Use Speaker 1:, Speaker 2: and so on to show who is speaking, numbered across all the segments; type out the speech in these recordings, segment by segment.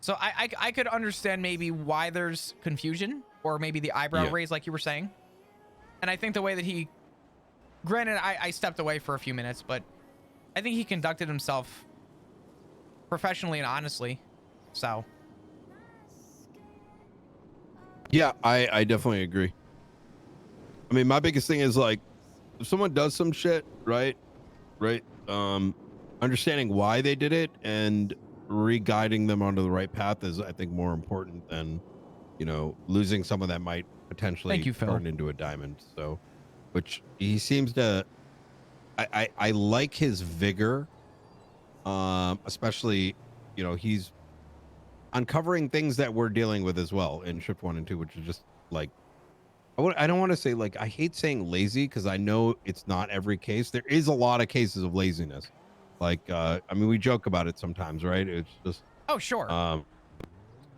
Speaker 1: So I could understand maybe why there's confusion, or maybe the eyebrow
Speaker 2: Yeah.
Speaker 1: raise, like you were saying. And I think the way that he, granted, I stepped away for a few minutes, but I think he conducted himself professionally and honestly. So
Speaker 2: Yeah, I definitely agree. I mean, my biggest thing is like, if someone does some shit, right? Right. Understanding why they did it and re-guiding them onto the right path is, I think, more important than, losing someone that might
Speaker 1: thank
Speaker 2: potentially
Speaker 1: you, Phil.
Speaker 2: turn into a diamond. So, which he seems to, I like his vigor. Especially, he's uncovering things that we're dealing with as well in shift 1 and 2, which is just like, I don't want to say, like, I hate saying lazy because I know it's not every case. There is a lot of cases of laziness. Like, I mean, we joke about it sometimes, right? It's just,
Speaker 1: Oh, sure.
Speaker 2: um,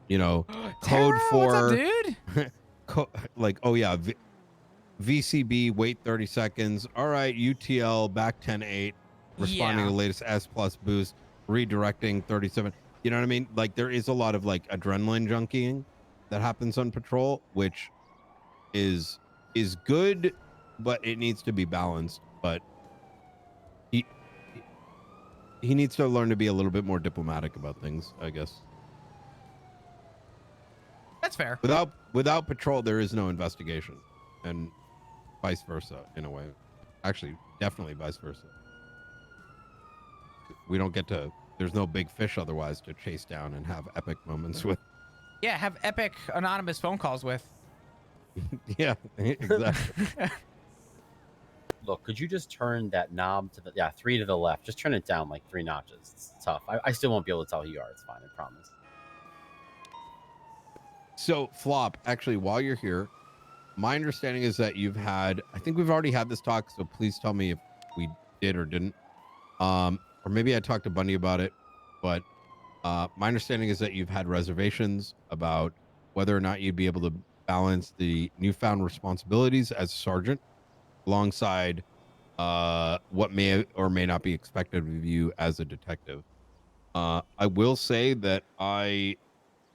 Speaker 2: you know, code
Speaker 1: Tara, what's up,
Speaker 2: for,
Speaker 1: dude?
Speaker 2: like, oh yeah, VCB, wait 30 seconds. All right, UTL, back 10-8, responding to
Speaker 1: Yeah,
Speaker 2: the latest S plus boost, redirecting 37. You know what I mean? Like, there is a lot of like adrenaline junkying that happens on patrol, which is good, but it needs to be balanced. But he he needs to learn to be a little bit more diplomatic about things, I guess.
Speaker 1: that's fair.
Speaker 2: Without patrol, there is no investigation, and vice versa in a way. Actually, definitely vice versa. We don't get to. There's no big fish otherwise to chase down and have epic moments with.
Speaker 1: Yeah, have epic anonymous phone calls with.
Speaker 2: Yeah, exactly.
Speaker 3: Look, could you just turn that knob to the 3 to the left? Just turn it down like 3 notches. It's tough. I still won't be able to tell who you are. It's fine. I promise.
Speaker 2: So, Flop, actually, while you're here, my understanding is that you've had, I think we've already had this talk, so please tell me if we did or didn't. Or maybe I talked to Bundy about it, but my understanding is that you've had reservations about whether or not you'd be able to balance the newfound responsibilities as a sergeant alongside what may or may not be expected of you as a detective. I will say that I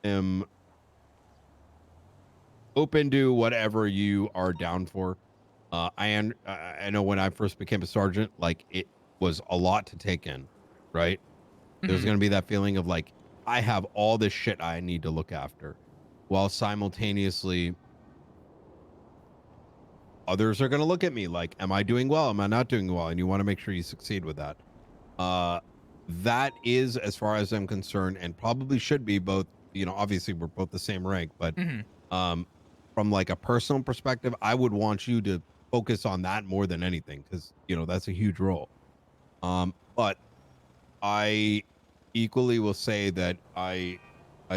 Speaker 2: am open to whatever you are down for. I know when I first became a sergeant, like, it was a lot to take in, right? There's
Speaker 1: Mhm.
Speaker 2: going to be that feeling of like, I have all this shit I need to look after, while simultaneously others are going to look at me like, am I doing well? Am I not doing well? And you want to make sure you succeed with that. Uh, that is, as far as I'm concerned, and probably should be both, obviously we're both the same rank, but
Speaker 1: Mhm.
Speaker 2: um, from like a personal perspective, I would want you to focus on that more than anything, because that's a huge role. But I equally will say that I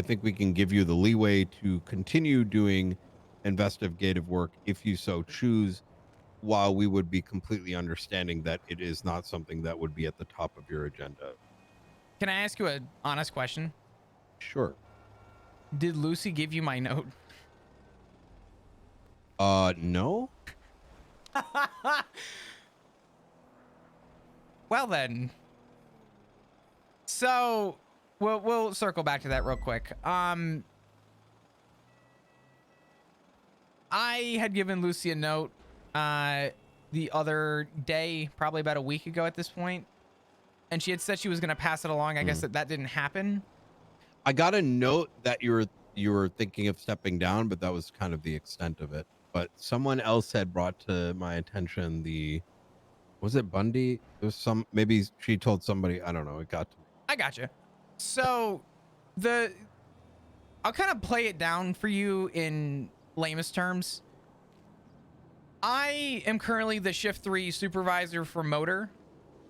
Speaker 2: think we can give you the leeway to continue doing investigative work if you so choose, while we would be completely understanding that it is not something that would be at the top of your agenda.
Speaker 1: Can I ask you an honest question?
Speaker 2: Sure.
Speaker 1: Did Lucy give you my note?
Speaker 2: No.
Speaker 1: Well then. So we'll circle back to that real quick. I had given Lucy a note the other day, probably about a week ago at this point, and she had said she was going to pass it along. I guess that didn't happen.
Speaker 2: I got a note that you were thinking of stepping down, but that was kind of the extent of it. But someone else had brought to my attention was it Bundy? There was maybe she told somebody, I don't know, it got to me.
Speaker 1: I gotcha. So I'll kind of play it down for you in lamest terms. I am currently the shift 3 supervisor for motor,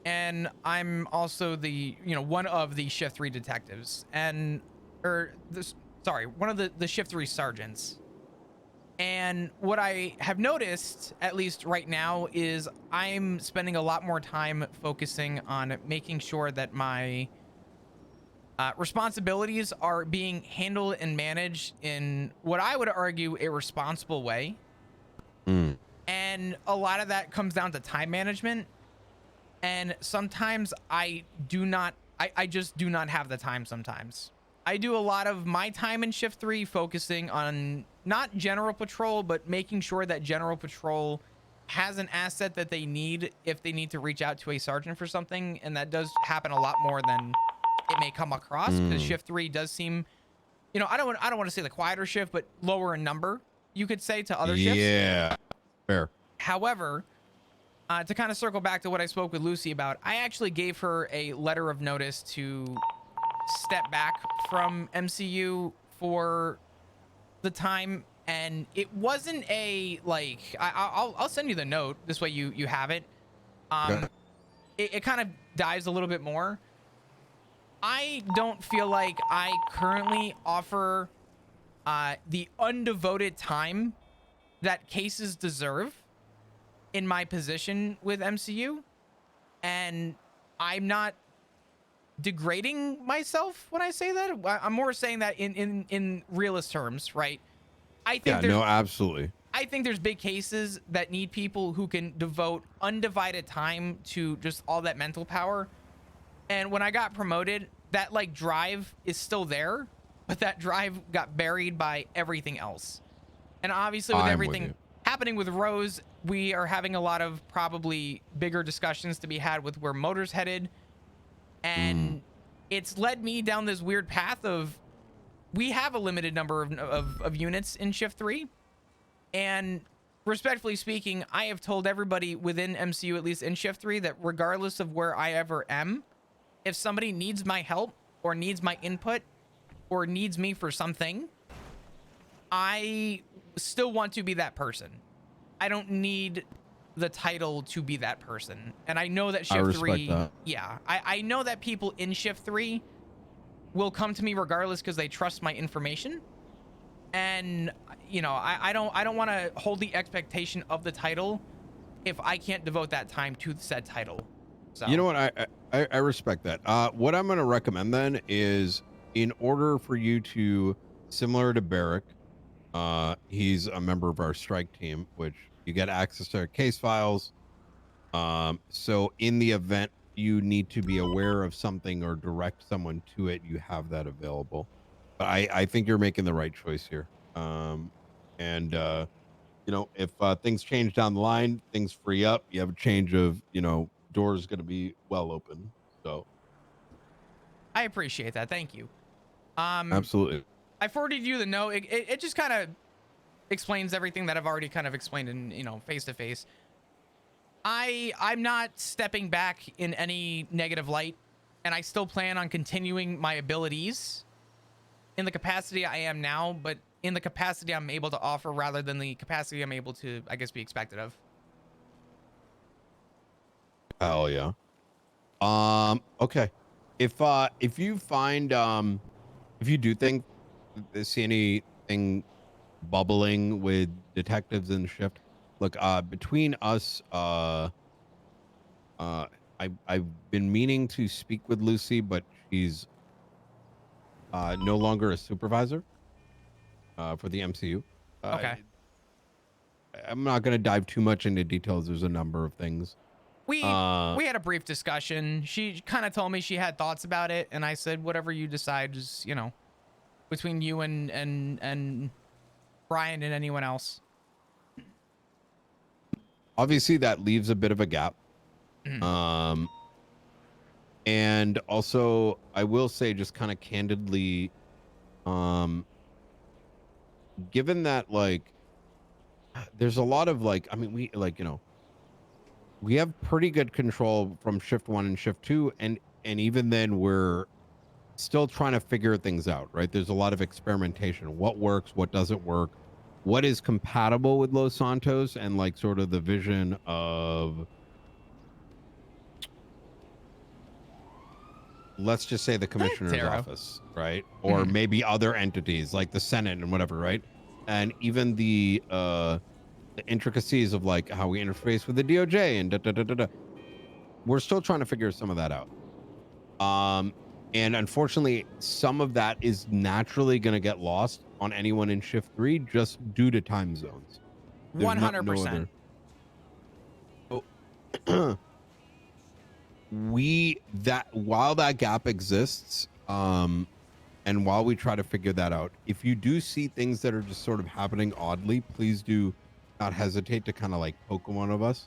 Speaker 1: and I'm also the one of the shift 3 detectives, one of the shift 3 sergeants. And what I have noticed, at least right now, is I'm spending a lot more time focusing on making sure that my responsibilities are being handled and managed in what I would argue a responsible way. And a lot of that comes down to time management. And sometimes I just do not have the time sometimes. I do a lot of my time in shift 3 focusing on not general patrol, but making sure that general patrol has an asset that they need if they need to reach out to a sergeant for something. And that does happen a lot more than it may come across, because
Speaker 2: Mm.
Speaker 1: shift 3 does seem, you know, I don't want to say the quieter shift, but lower in number, you could say, to other shifts.
Speaker 2: Yeah, fair.
Speaker 1: However, to kind of circle back to what I spoke with Lucy about, I actually gave her a letter of notice to step back from MCU for the time, and it wasn't a like I'll send you the note, this way you have it.
Speaker 2: Okay.
Speaker 1: It kind of dives a little bit more. I don't feel like I currently offer the undevoted time that cases deserve in my position with MCU, and I'm not degrading myself when I say that. I'm more saying that in realist terms, right? I think
Speaker 2: Yeah, no, absolutely.
Speaker 1: I think there's big cases that need people who can devote undivided time to just all that mental power. And when I got promoted, that like drive is still there, but that drive got buried by everything else. And obviously with
Speaker 2: I'm with
Speaker 1: everything
Speaker 2: you.
Speaker 1: happening with Rose, we are having a lot of probably bigger discussions to be had with where Motor's headed. And it's led me down this weird path of, we have a limited number of units in shift 3. And respectfully speaking, I have told everybody within MCU, at least in shift 3, that regardless of where I ever am, if somebody needs my help or needs my input or needs me for something, I still want to be that person. I don't need the title to be that person. And I know that
Speaker 2: I
Speaker 1: shift
Speaker 2: respect
Speaker 1: 3,
Speaker 2: that.
Speaker 1: yeah, I know that people in shift 3 will come to me regardless because they trust my information. And you know, I don't want to hold the expectation of the title if I can't devote that time to said title. So
Speaker 2: You know what? I respect that. What I'm going to recommend then is, in order for you to, similar to Barrick, he's a member of our strike team, which you get access to our case files. So in the event you need to be aware of something or direct someone to it, you have that available. But I think you're making the right choice here. And you know, if things change down the line, things free up, you have a change of, you know, doors going to be well open. So
Speaker 1: I appreciate that. Thank you. I
Speaker 2: absolutely.
Speaker 1: forwarded you the note. It just kind of explains everything that I've already kind of explained in, you know, face to face. I'm not stepping back in any negative light, and I still plan on continuing my abilities in the capacity I am now, but in the capacity I'm able to offer rather than the capacity I'm able to, I guess, be expected of.
Speaker 2: Hell yeah. Okay. If you find if you do think see anything bubbling with detectives in the shift, look, between us, I've been meaning to speak with Lucy, but she's no longer a supervisor for the MCU.
Speaker 1: Okay.
Speaker 2: I'm not going to dive too much into details. There's a number of things.
Speaker 1: We had a brief discussion. She kind of told me she had thoughts about it, and I said, whatever you decide is, you know, between you and Brian and anyone else.
Speaker 2: Obviously, that leaves a bit of a gap. And also, I will say, just kind of candidly, given that, like, there's a lot of, like, I mean, we, like, you know, we have pretty good control from shift 1 and shift 2, and even then we're still trying to figure things out, right? There's a lot of experimentation. What works, what doesn't work, what is compatible with Los Santos, and like sort of the vision of, let's just say, the commissioner's
Speaker 1: Taro.
Speaker 2: office, right? Or maybe other entities like the Senate and whatever, right? And even the intricacies of like how we interface with the DOJ and da, da, da, da, da. We're still trying to figure some of that out. And unfortunately, some of that is naturally going to get lost on anyone in shift 3 just due to time zones. There's
Speaker 1: 100%.
Speaker 2: While that gap exists, And while we try to figure that out, if you do see things that are just sort of happening oddly, please do not hesitate to kind of like poke one of us.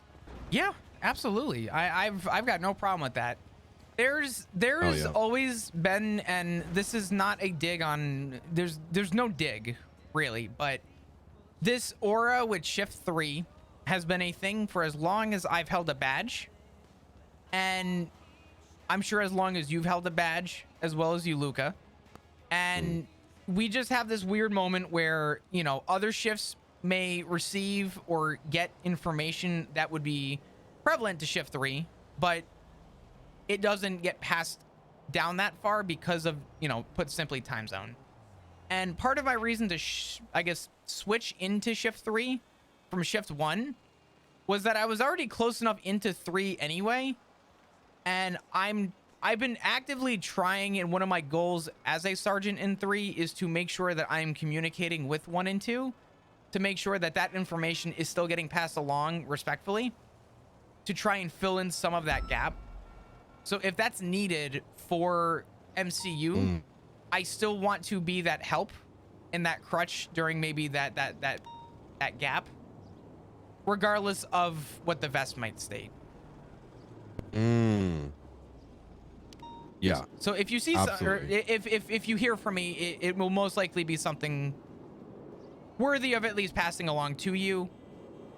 Speaker 1: Yeah, absolutely. I've got no problem with that. There's
Speaker 2: Oh, yeah.
Speaker 1: always been, and this is not a dig on, there's no dig really, but this aura with shift 3 has been a thing for as long as I've held a badge, and I'm sure as long as you've held a badge, as well as you, Luca. And we just have this weird moment where, you know, other shifts may receive or get information that would be prevalent to shift 3, but it doesn't get passed down that far because of, you know, put simply, time zone. And part of my reason to, I guess, switch into shift 3 from shift 1 was that I was already close enough into 3 anyway. And I've been actively trying, and one of my goals as a sergeant in 3 is to make sure that I'm communicating with 1 and 2 to make sure that that information is still getting passed along respectfully, to try and fill in some of that gap. So if that's needed for MCU, I still want to be that help and that crutch during maybe that gap, regardless of what the vest might state.
Speaker 2: Yeah.
Speaker 1: So if you see, or if you hear from me, it will most likely be something worthy of at least passing along to you,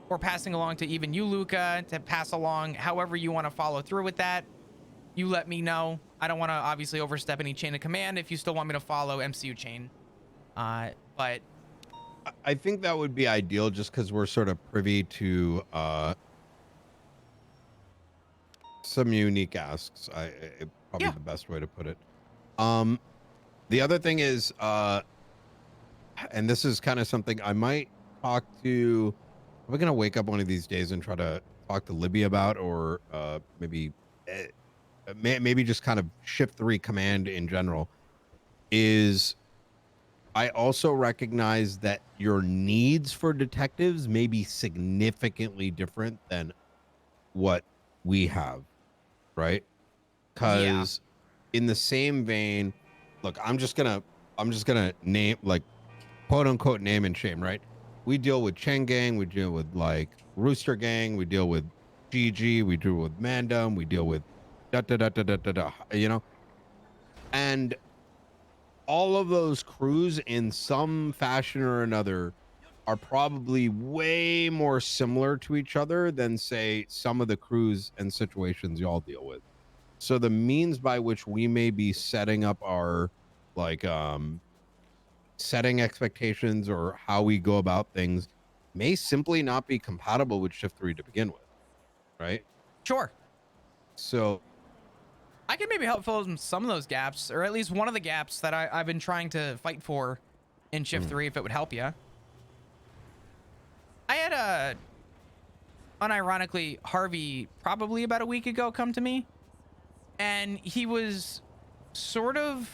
Speaker 1: or passing along to even you, Luca, to pass along. However you want to follow through with that, you let me know. I don't want to obviously overstep any chain of command if you still want me to follow MCU chain. But
Speaker 2: I think that would be ideal, just because we're sort of privy to some unique asks. Probably the best way to put it. The other thing is, and this is kind of something I might talk to. We're gonna wake up one of these days and try to talk to Libby about, or maybe just kind of shift 3 command in general. Is I also recognize that your needs for detectives may be significantly different than what we have, right? Because in the same vein, look, I'm just gonna name, like, quote unquote, name and shame, right? We deal with Chen Gang, we deal with like Rooster Gang, we deal with GG, we deal with Mandem, we deal with you know, and all of those crews in some fashion or another are probably way more similar to each other than, say, some of the crews and situations y'all deal with. So the means by which we may be setting up our, like, setting expectations or how we go about things may simply not be compatible with shift 3 to begin with, right?
Speaker 1: sure,
Speaker 2: So
Speaker 1: I can maybe help fill in some of those gaps, or at least one of the gaps that I've been trying to fight for in shift 3, if it would help you. I had unironically, Harvey probably about a week ago come to me, and he was sort of,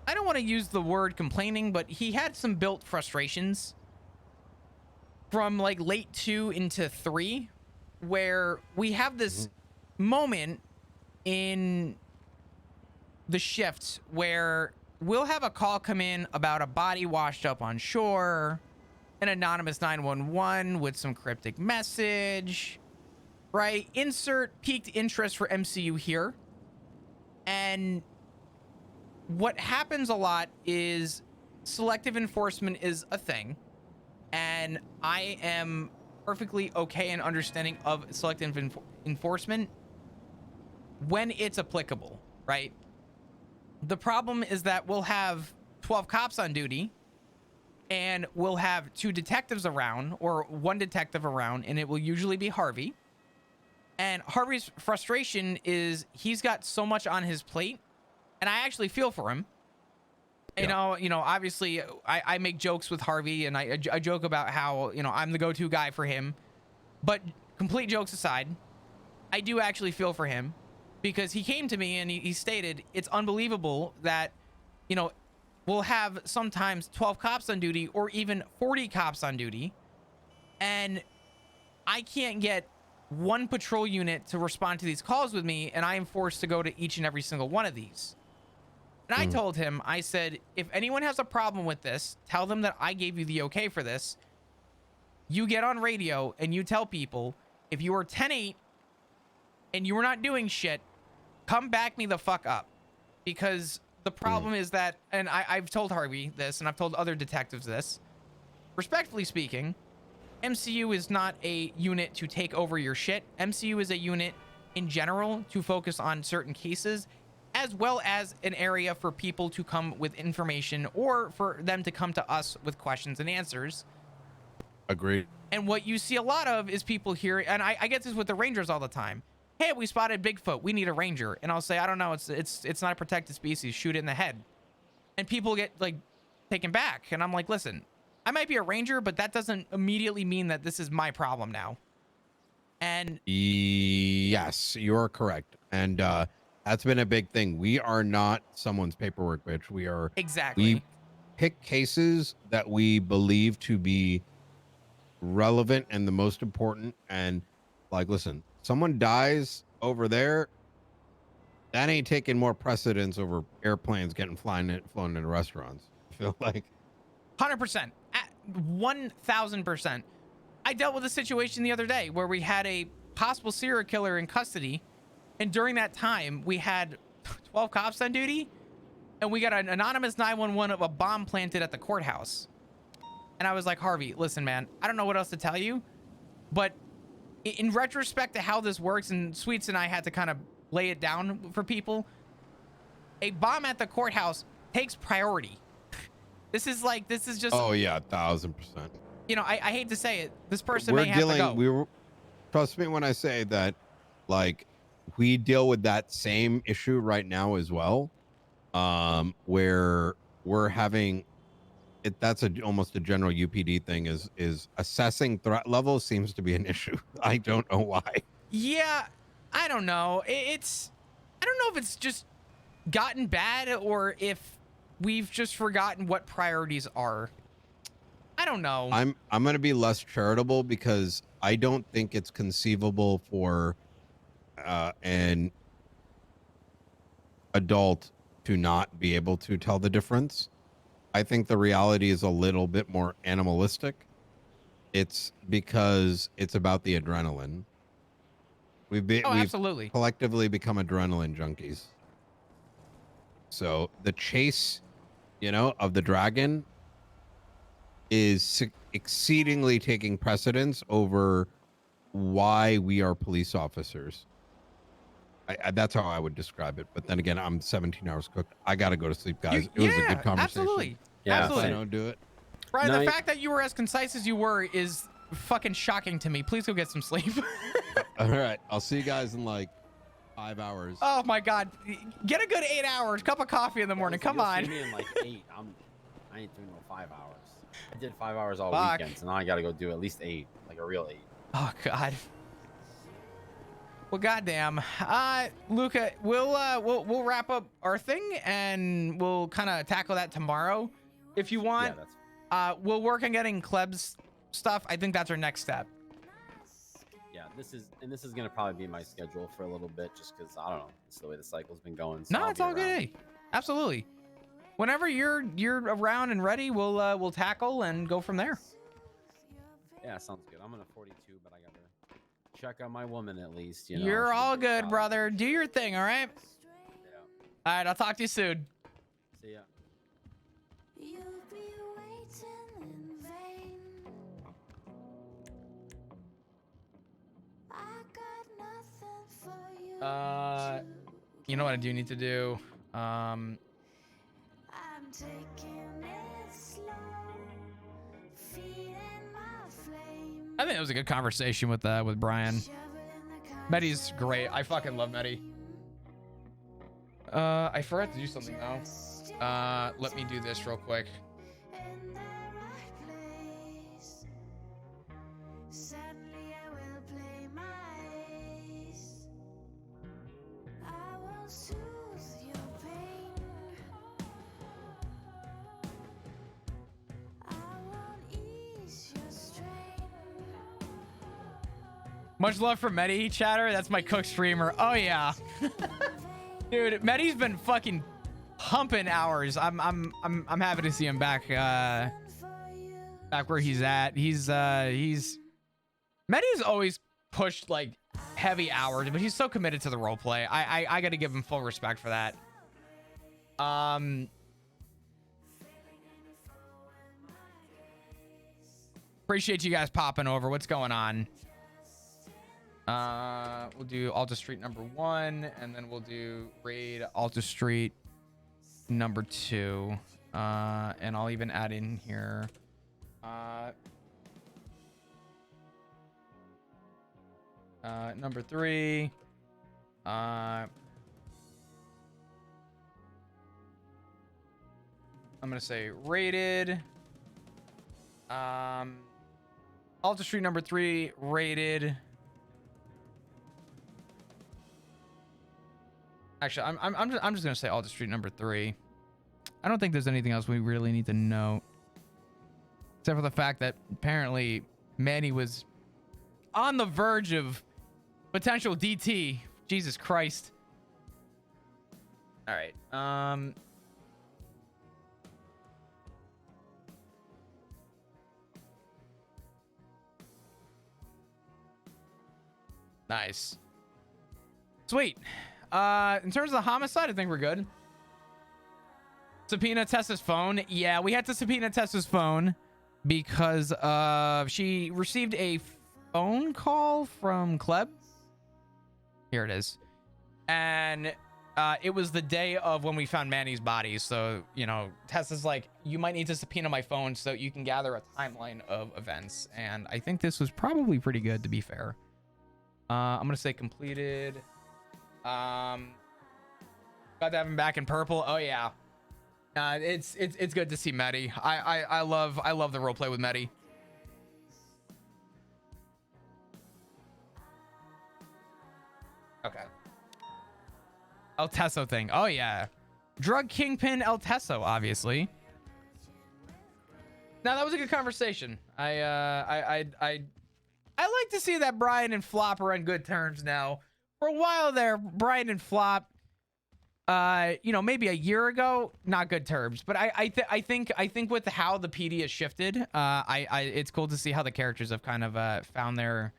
Speaker 1: I don't want to use the word complaining, but he had some built frustrations from like late 2 into 3, where we have this moment in the shift where we'll have a call come in about a body washed up on shore, an anonymous 911 with some cryptic message, right? Insert piqued interest for MCU here. And what happens a lot is selective enforcement is a thing, and I am perfectly okay and understanding of selective enforcement when it's applicable, right? The problem is that we'll have 12 cops on duty, and we'll have 2 detectives around, or 1 detective around, and it will usually be Harvey. And Harvey's frustration is he's got so much on his plate, and I actually feel for him. You know, obviously I make jokes with Harvey, and I joke about how, you know, I'm the go-to guy for him. But complete jokes aside, I do actually feel for him, because he came to me and he stated it's unbelievable that, you know, we'll have sometimes 12 cops on duty or even 40 cops on duty, and I can't get 1 patrol unit to respond to these calls with me, and I am forced to go to each and every single one of these. And I told him, I said, if anyone has a problem with this, tell them that I gave you the okay for this. You get on radio and you tell people, if you are 10-8 and you are not doing shit, come back me the fuck up. Because the problem is that, and I've told Harvey this, and I've told other detectives this, respectfully speaking, MCU is not a unit to take over your shit. MCU is a unit in general to focus on certain cases, as well as an area for people to come with information or for them to come to us with questions and answers.
Speaker 2: Agreed.
Speaker 1: And what you see a lot of is people here, and I get this with the Rangers all the time. Hey, we spotted Bigfoot. We need a ranger. And I'll say, I don't know. It's not a protected species. Shoot it in the head. And people get like taken back. And I'm like, listen, I might be a ranger, but that doesn't immediately mean that this is my problem now. And
Speaker 2: yes, you're correct. And that's been a big thing. We are not someone's paperwork bitch. We are
Speaker 1: exactly.
Speaker 2: We pick cases that we believe to be relevant and the most important. And like, listen, someone dies over there, that ain't taking more precedence over airplanes getting flown into restaurants. I feel like
Speaker 1: 100%, 1000%. I dealt with a situation the other day where we had a possible serial killer in custody, and during that time we had 12 cops on duty, and we got an anonymous 911 of a bomb planted at the courthouse. And I was like, Harvey, listen, man, I don't know what else to tell you, but in retrospect to how this works, and Sweets and I had to kind of lay it down for people, a bomb at the courthouse takes priority. This is just,
Speaker 2: oh yeah, 1000%.
Speaker 1: You know, I hate to say it, this person may have to go.
Speaker 2: Trust me when I say that, like, we deal with that same issue right now as well, where we're having it. That's almost a general UPD thing, is assessing threat level seems to be an issue. I don't know why.
Speaker 1: Yeah, I don't know. I don't know if it's just gotten bad or if we've just forgotten what priorities are. I don't know.
Speaker 2: I'm going to be less charitable because I don't think it's conceivable for an adult to not be able to tell the difference. I think the reality is a little bit more animalistic. It's because it's about the adrenaline. We've
Speaker 1: absolutely
Speaker 2: collectively become adrenaline junkies. So the chase, of the dragon is exceedingly taking precedence over why we are police officers. That's how I would describe it. But then again, I'm 17 hours cooked. I got to go to sleep, guys. It was a good conversation.
Speaker 1: Absolutely.
Speaker 3: Yeah,
Speaker 1: absolutely.
Speaker 2: I don't do it.
Speaker 1: Brian, the fact that you were as concise as you were is fucking shocking to me. Please go get some sleep.
Speaker 2: All right. I'll see you guys in like 5 hours.
Speaker 1: Oh my God. Get a good 8 hours. Cup of coffee in the morning. Come on.
Speaker 3: See me in like 8. I ain't doing no 5 hours. I did 5 hours all weekend, so now I got to go do at least 8, like a real 8.
Speaker 1: Oh God. Well, goddamn. Luca, we'll wrap up our thing and we'll kind of tackle that tomorrow. If you want, we'll work on getting Kleb's stuff. I think that's our next step.
Speaker 3: Yeah, this is gonna probably be my schedule for a little bit, just because I don't know, it's the way the cycle's been going. So
Speaker 1: no, it's all good. Hey, absolutely. Whenever you're around and ready, we'll tackle and go from there.
Speaker 3: Yeah, sounds good. I'm in a 42, but I gotta check on my woman at least.
Speaker 1: You're all good, brother. Do your thing, all right?
Speaker 3: Yeah.
Speaker 1: All right, I'll talk to you soon.
Speaker 3: See ya.
Speaker 1: You know what I do need to do?
Speaker 4: I'm taking it slow, feeding my flame.
Speaker 1: I think it was a good conversation with Brian. Medi's great. I fucking love Medi. I forgot to do something though. Let me do this real quick. Much love for Medi, chatter. That's my cook streamer. Oh yeah. Dude, Medi's been fucking pumping hours. I'm happy to see him back back where he's at. He's Medi's always pushed like heavy hours, but he's so committed to the role play. I got to give him full respect for that. Appreciate you guys popping over. What's going on? We'll do Alta Street number 1, and then we'll do raid Alta Street number 2. And I'll even add in here number 3. I'm gonna say rated. Alta Street number 3 rated. Actually, I'm just gonna say Alta Street number 3. I don't think there's anything else we really need to know, except for the fact that apparently Manny was on the verge of potential DT. Jesus Christ. All right. Nice. Sweet. In terms of the homicide, I think we're good. Subpoena Tessa's phone. Yeah, we had to subpoena Tessa's phone because she received a phone call from Kleb. Here it is. And it was the day of when we found Manny's body. So, you know, Tessa's like, you might need to subpoena my phone so you can gather a timeline of events. And I think this was probably pretty good, to be fair. I'm going to say completed. Got to have him back in purple. Oh, yeah. It's good to see Medi. I love the roleplay with Medi. Okay. El Teso thing. Oh yeah. Drug kingpin El Teso, obviously. Now that was a good conversation. I like to see that Brian and Flop are on good terms now. For a while there, Brian and Flop, you know, maybe a year ago, not good terms. But I think with how the PD has shifted, it's cool to see how the characters have kind of found their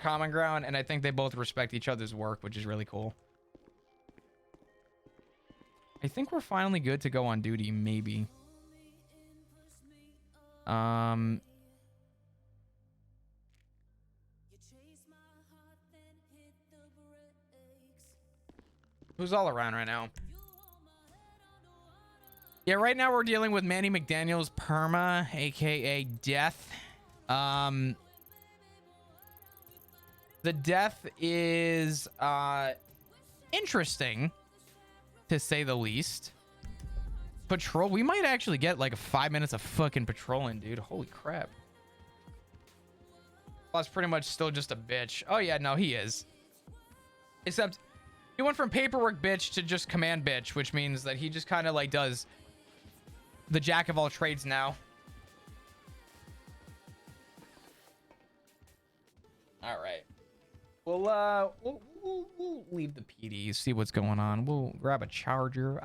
Speaker 1: common ground, and I think they both respect each other's work, which is really cool. I think we're finally good to go on duty, maybe. Who's all around right now? Yeah, right now we're dealing with Manny McDaniel's perma, aka death. The death is interesting, to say the least. Patrol, we might actually get like 5 minutes of fucking patrolling, dude. Holy crap. That's pretty much still just a bitch. Oh yeah, no, he is. Except he went from paperwork bitch to just command bitch, which means that he just kind of like does the jack of all trades now. All right. We'll leave the PD, see what's going on. We'll grab a charger.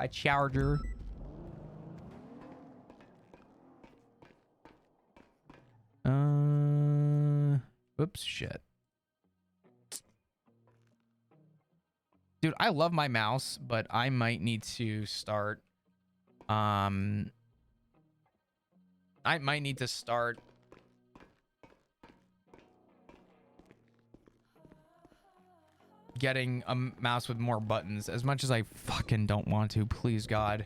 Speaker 1: Oops, shit. Dude, I love my mouse, but I might need to start getting a mouse with more buttons, as much as I fucking don't want to. Please God,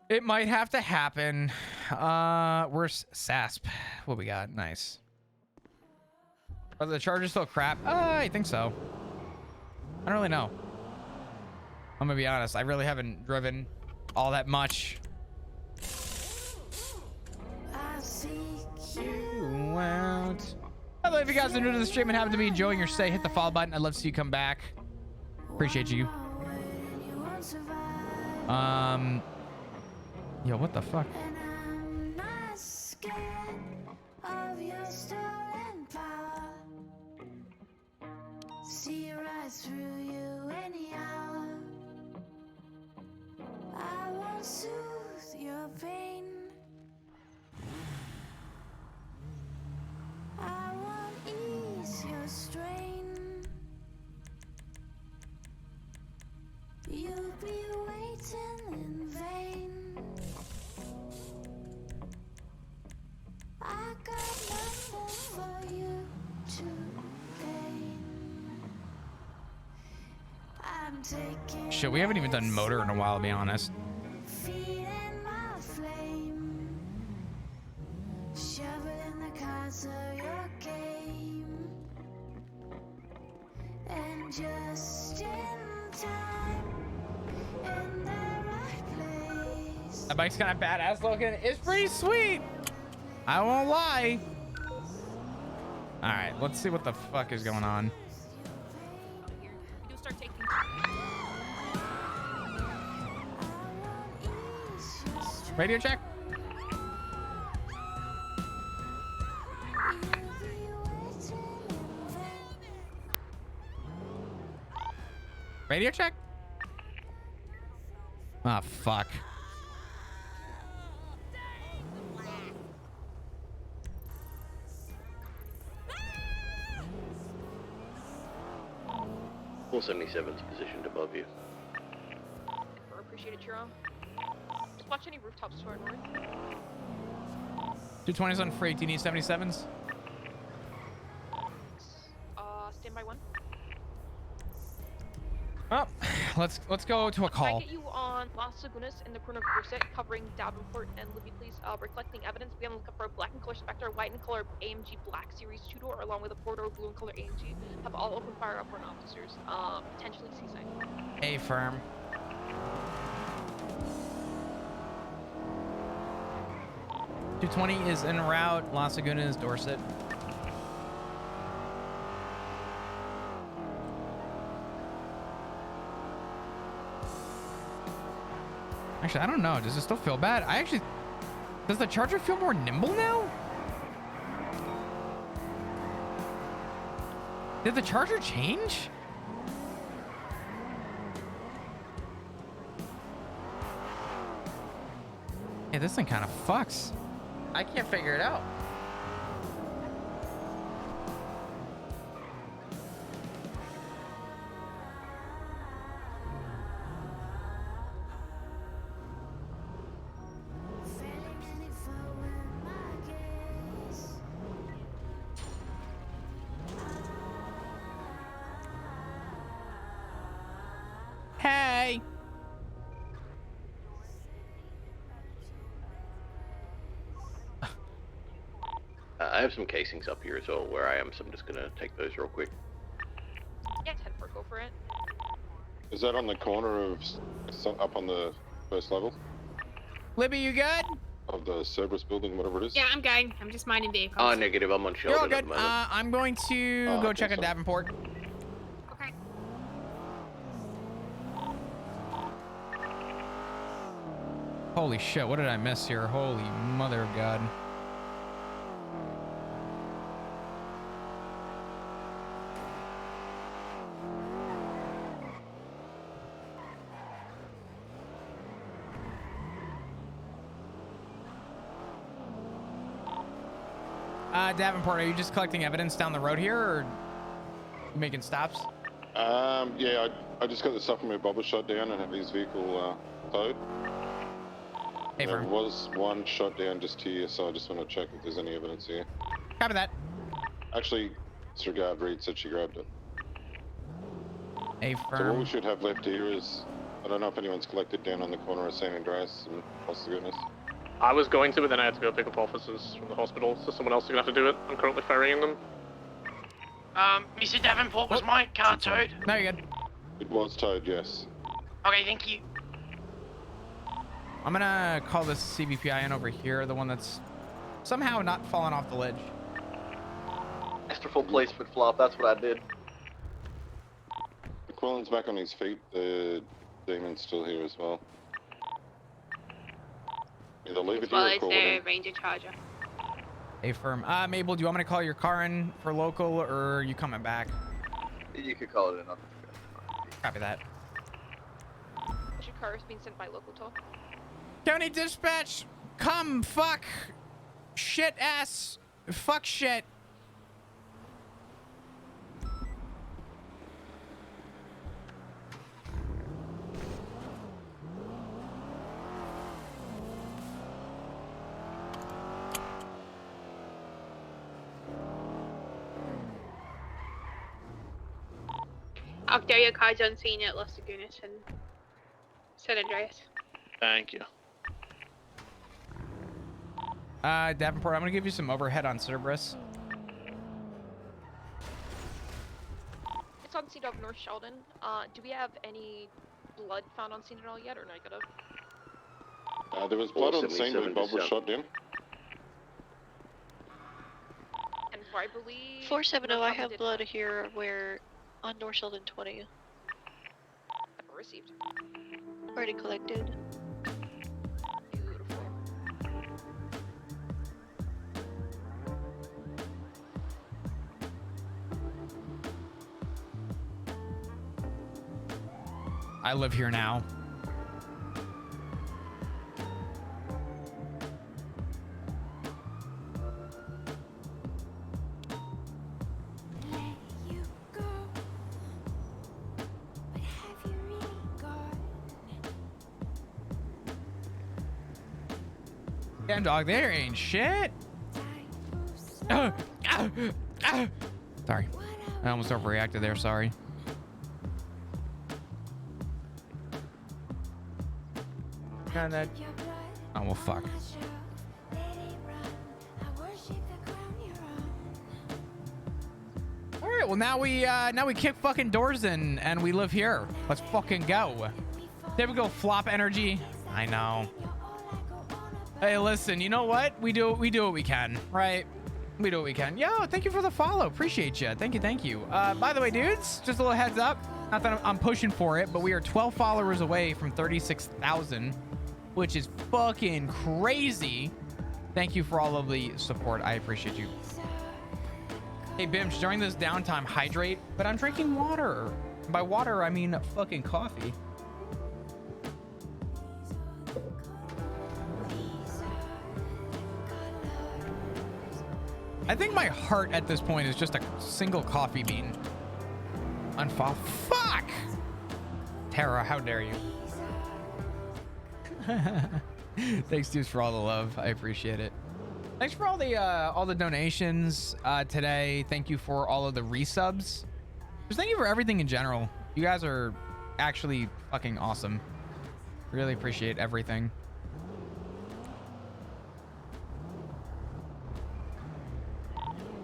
Speaker 1: it might have to happen. Where's SASP? What we got? Nice. Are the chargers still crap? I think so. I don't really know. I'm gonna be honest, I really haven't driven all that much.
Speaker 4: I seek
Speaker 1: You out. By the way, if you guys are new to the stream and happen to be enjoying your stay, hit the follow button. I'd love to see you come back. Appreciate you. Yo, what the fuck?
Speaker 4: And I'm not scared of your stolen power. See right through you anyhow. want soothe your pain. I want ease your strain. You'll be waiting in vain. I got nothing for you to gain. I'm taking
Speaker 1: Shit, we haven't even done motor in a while, to be honest.
Speaker 4: feeding my flame. Shoveling the cards of your game. And just in time, in the right place.
Speaker 1: That bike's kind of badass looking. It's pretty sweet. I won't lie. All right, let's see what the fuck is going on.
Speaker 5: You do start taking.
Speaker 1: Radio check. Radio check. Ah, fuck.
Speaker 6: Four 477's positioned above you.
Speaker 5: Appreciate it, Chiro. Just watch any rooftops to our north.
Speaker 1: 220's on freak. Do you need 77s?
Speaker 5: Standby one.
Speaker 1: Oh, let's go to a
Speaker 5: Can I
Speaker 1: call.
Speaker 5: get you on Las Lagunas in the corner of Corset, covering Davenport and Libby, please? We're collecting evidence. Be on the lookout for a black and color Spectre, white and color AMG Black Series 2-door, along with a 4-door blue and color AMG. Have all open fire upon officers. Potentially seaside.
Speaker 1: A firm. .220 is en route. Las Lagunas, Dorset. Actually, I don't know. Does it still feel bad? Does the Charger feel more nimble now? Did the Charger change? Yeah, this thing kind of fucks. I can't figure it out. Hey.
Speaker 6: I have some casings up here as well where I am, so I'm just gonna take those real quick.
Speaker 5: Yeah, 10-4, go for it.
Speaker 7: Is that on the corner of, up on the first level?
Speaker 1: Libby, you good?
Speaker 7: Of the Cerberus building, whatever it is?
Speaker 8: Yeah, I'm good. I'm just minding vehicles.
Speaker 6: Negative, I'm on
Speaker 1: You're all
Speaker 6: Sheldon at
Speaker 1: good.
Speaker 6: the moment.
Speaker 1: I'm going to
Speaker 7: Oh,
Speaker 1: go
Speaker 7: okay,
Speaker 1: check at
Speaker 7: so-
Speaker 1: Davenport.
Speaker 8: Okay.
Speaker 1: Holy shit, what did I miss here? Holy mother of God. Davenport, are you just collecting evidence down the road here, or making stops?
Speaker 7: Yeah, I just got the stuff from my bobber shot down and have his vehicle towed.
Speaker 1: Hey,
Speaker 7: There
Speaker 1: firm.
Speaker 7: was one shot down just here, so I just want to check if there's any evidence here.
Speaker 1: Copy that.
Speaker 7: Actually, disregard, Reed said she grabbed it.
Speaker 1: Hey,
Speaker 7: So what
Speaker 1: firm.
Speaker 7: we should have left here is, I don't know if anyone's collected down on the corner of San Andreas and Las Lagunas.
Speaker 9: I was going to, but then I had to go pick up officers from the hospital, so someone else is going to have to do it. I'm currently ferrying them.
Speaker 10: Mr. Davenport, was my car towed?
Speaker 1: No, you're good.
Speaker 7: It was towed, yes.
Speaker 10: Okay, thank you.
Speaker 1: I'm gonna call this CBPI in over here, the one that's somehow not fallen off the ledge.
Speaker 6: Extra full placement flop, that's what I did.
Speaker 7: McQuillan's back on his feet, the demon's still here as well. Either leave it
Speaker 8: As well
Speaker 7: here or
Speaker 8: as
Speaker 7: call it
Speaker 8: the
Speaker 7: in.
Speaker 8: Ranger Charger.
Speaker 1: Hey, firm. Mabel, do you want me to call your car in for local, or are you coming back?
Speaker 6: You could call it in.
Speaker 1: Copy that.
Speaker 5: Your car is being sent by local toll.
Speaker 1: County Dispatch, come, fuck, shit ass, fuck shit.
Speaker 8: Octavia cards on scene at Los Lagunas and San Andreas.
Speaker 9: Thank you.
Speaker 1: Davenport, I'm gonna give you some overhead on Cerberus.
Speaker 5: It's on scene of North Sheldon. Do we have any blood found on scene at all yet, or negative?
Speaker 7: There was blood on scene when
Speaker 6: 477
Speaker 7: Bob was
Speaker 6: to
Speaker 7: shot down.
Speaker 5: And I believe
Speaker 11: 470, I
Speaker 5: North
Speaker 11: have
Speaker 5: Sheldon
Speaker 11: blood
Speaker 5: did
Speaker 11: here where on North Sheldon 20.
Speaker 5: not received.
Speaker 11: Already collected.
Speaker 5: Beautiful.
Speaker 1: I live here now.
Speaker 4: You go, but have you really gone?
Speaker 1: Damn dog, there ain't shit.
Speaker 4: Time moves
Speaker 1: Sorry, I almost overreacted there. Sorry. And that.
Speaker 4: your blood
Speaker 1: Oh well, fuck.
Speaker 4: on my shelf. Let it run. I worship the ground you're on.
Speaker 1: All right, well now we kick fucking doors in and we live here. Let's fucking go. There we go, flop energy. I know.
Speaker 4: You're all I go on about.
Speaker 1: Hey, listen, you know what? We do what we can, right? We do what we can. Yo, thank you for the follow. Appreciate you. Thank you. By the way, dudes, just a little heads up. Not that I'm pushing for it, but we are 12 followers away from 36,000, which is fucking crazy. Thank you for all of the support. I appreciate you. Hey, Bims, during this downtime, hydrate, but I'm drinking water. By water, I mean fucking coffee. I think my heart at this point is just a single coffee bean. Unfollow. Fuck! Tara, how dare you? Thanks, dudes, for all the love. I appreciate it. Thanks for all the donations today. Thank you for all of the resubs. Just thank you for everything in general. You guys are actually fucking awesome. Really appreciate everything.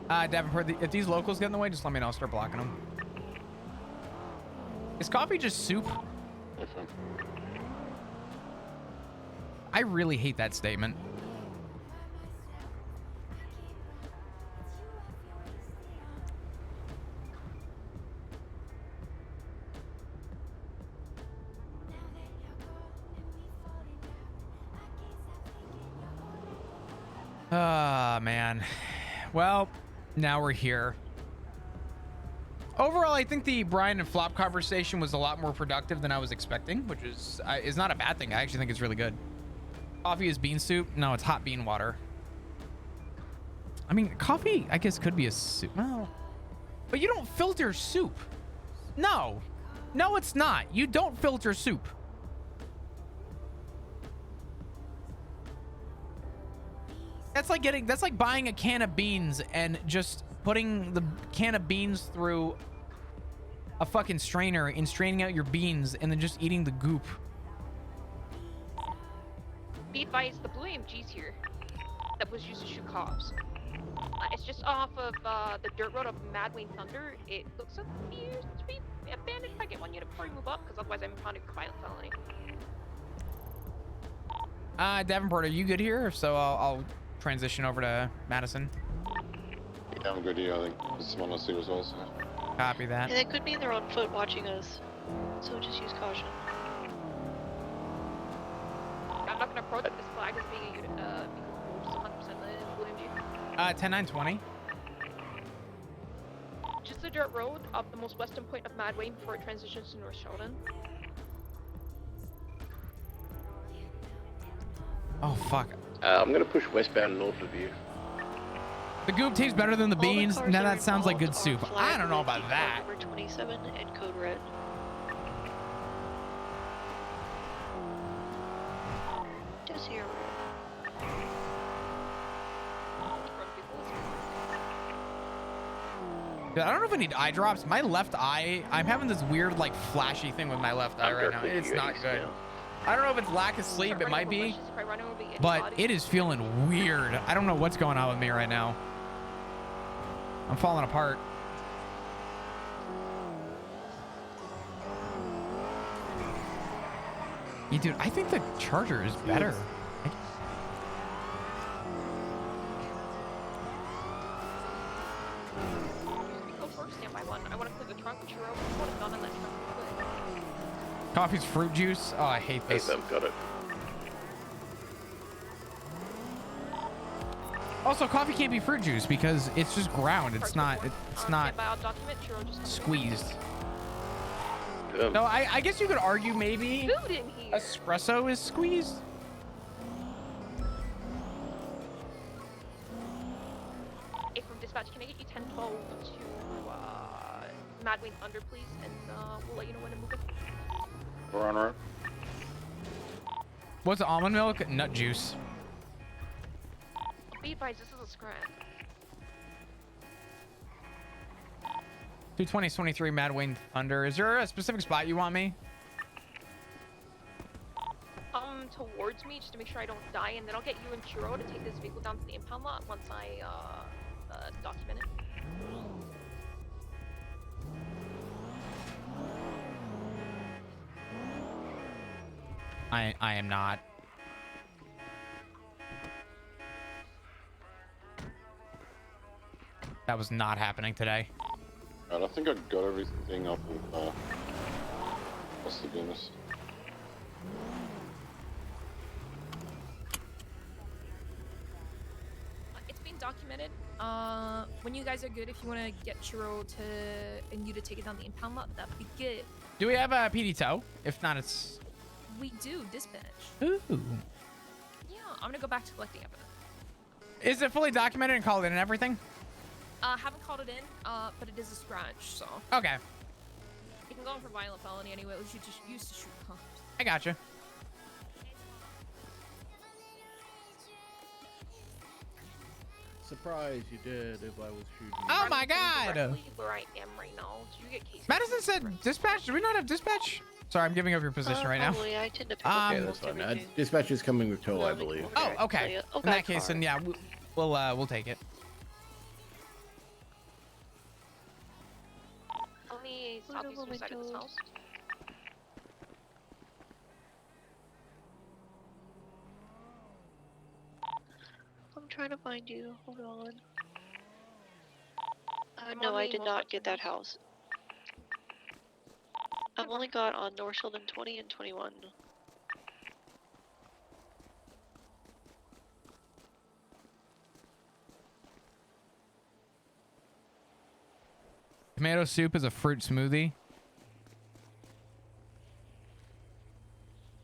Speaker 1: Davenport, if these locals get in the way, just let me know. I'll start blocking them. Is coffee just soup? I really hate that statement. Ah, man. Well, now we're here. Overall, I think the Brian and Flop conversation was a lot more productive than I was expecting, which is not a bad thing. I actually think it's really good. Coffee is bean soup? No, it's hot bean water. I mean, coffee, I guess, could be a soup. Well, but you don't filter soup. No. No, it's not. You don't filter soup. That's like buying a can of beans and just putting the can of beans through a fucking strainer and straining out your beans and then just eating the goop.
Speaker 5: Be advised, the blue AMG's here that was used to shoot cops. It's just off of the dirt road of Mad Wayne Thunder. It looks appears to be abandoned. If I get one unit before you move up, because otherwise I'm impounded for violent felony.
Speaker 1: Davenport, are you good here? If so, I'll transition over to Madison.
Speaker 7: Yeah, I'm good here. I think there's someone else here as well. So.
Speaker 1: Copy that.
Speaker 11: Yeah, they could be in their own foot watching us, so just use caution.
Speaker 5: I'm not going to approach this flag as being a unit, because 100% the blue AMG.
Speaker 1: 10-9-20.
Speaker 5: Just the dirt road up the most western point of Mad Wayne before it transitions to North Sheldon.
Speaker 1: Oh fuck.
Speaker 6: I'm gonna push westbound north of you.
Speaker 1: The goop tastes better than the
Speaker 11: All the
Speaker 1: beans.
Speaker 11: cars
Speaker 1: Now
Speaker 11: that are
Speaker 1: that sounds like good
Speaker 11: involved
Speaker 1: soup.
Speaker 11: are flagged
Speaker 1: I don't know
Speaker 11: with
Speaker 1: about
Speaker 11: the
Speaker 1: that.
Speaker 11: code number 27 and code red. Just here.
Speaker 1: I don't know if I need eye drops. My left eye, I'm having this weird like flashy thing with my left eye right now. It's not good. I don't know if it's lack of sleep. It might be, but it is feeling weird. I don't know what's going on with me right now. I'm falling apart. Yeah, dude, I think the Charger is better.
Speaker 5: I want to clear the trunk, churro. I want to gun on that trunk real quick.
Speaker 1: Coffee's fruit juice. Oh, I hate this.
Speaker 6: Got it.
Speaker 1: Also, coffee can't be fruit juice because it's just ground. It's not. It's not squeezed. No, I guess you could argue maybe espresso is squeezed.
Speaker 5: Hey, from dispatch, can I get you 1012 to Mad Wayne Thunder, please? And we'll let you know when to move it.
Speaker 7: We're on route.
Speaker 1: What's almond milk? Nut juice.
Speaker 5: Be advised, this is a scratch.
Speaker 1: 220-23 Mad Wayne Thunder. Is there a specific spot you want me?
Speaker 5: Towards me, just to make sure I don't die, and then I'll get you and Churro to take this vehicle down to the impound lot once I document it.
Speaker 1: I am not. That was not happening today.
Speaker 7: Right, I think I got everything up with Los Lagunas.
Speaker 5: It's being documented. When you guys are good, if you want to get Churro and you to take it down the impound lot, that'd be good.
Speaker 1: Do we have a PD tow? If not, it's...
Speaker 5: We do, dispatch.
Speaker 1: Ooh.
Speaker 5: Yeah, I'm gonna go back to collecting evidence.
Speaker 1: Is it fully documented and called in and everything?
Speaker 5: Haven't called it in, but it is a scratch, so.
Speaker 1: Okay.
Speaker 5: You can go in for violent felony anyway. At least you just used to shoot cops.
Speaker 1: I gotcha.
Speaker 12: Surprised you did if I was shooting.
Speaker 1: Oh my god!
Speaker 5: Where I am right now. Did you get cases?
Speaker 1: Madison said dispatch. Do we not have dispatch? Sorry, I'm giving up your position right now.
Speaker 11: Probably. I tend to pick up
Speaker 12: Okay, that's fine. Dispatch is coming with tow, I believe.
Speaker 1: Oh, okay. In that case, then yeah, we'll take it.
Speaker 5: On the southeastern side of this house.
Speaker 11: I'm trying to find you. Hold on. No, I did not get that house. I've only got on North Sheldon 20 and 21.
Speaker 1: Tomato soup is a fruit smoothie.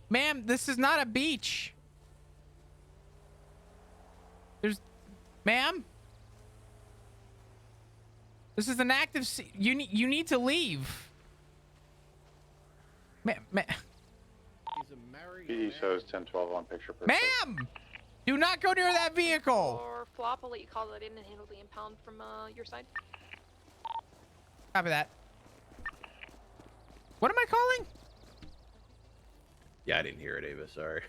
Speaker 1: Ma'am, this is not a beach. Ma'am? This is an active you need to leave.
Speaker 7: PD shows 1012 on picture.
Speaker 1: Ma'am! Do not go near that vehicle.
Speaker 5: Or Flop, I'll let you call that in and handle the impound from your side.
Speaker 1: Copy that. What am I calling?
Speaker 12: Yeah, I didn't hear it, Ava. Sorry.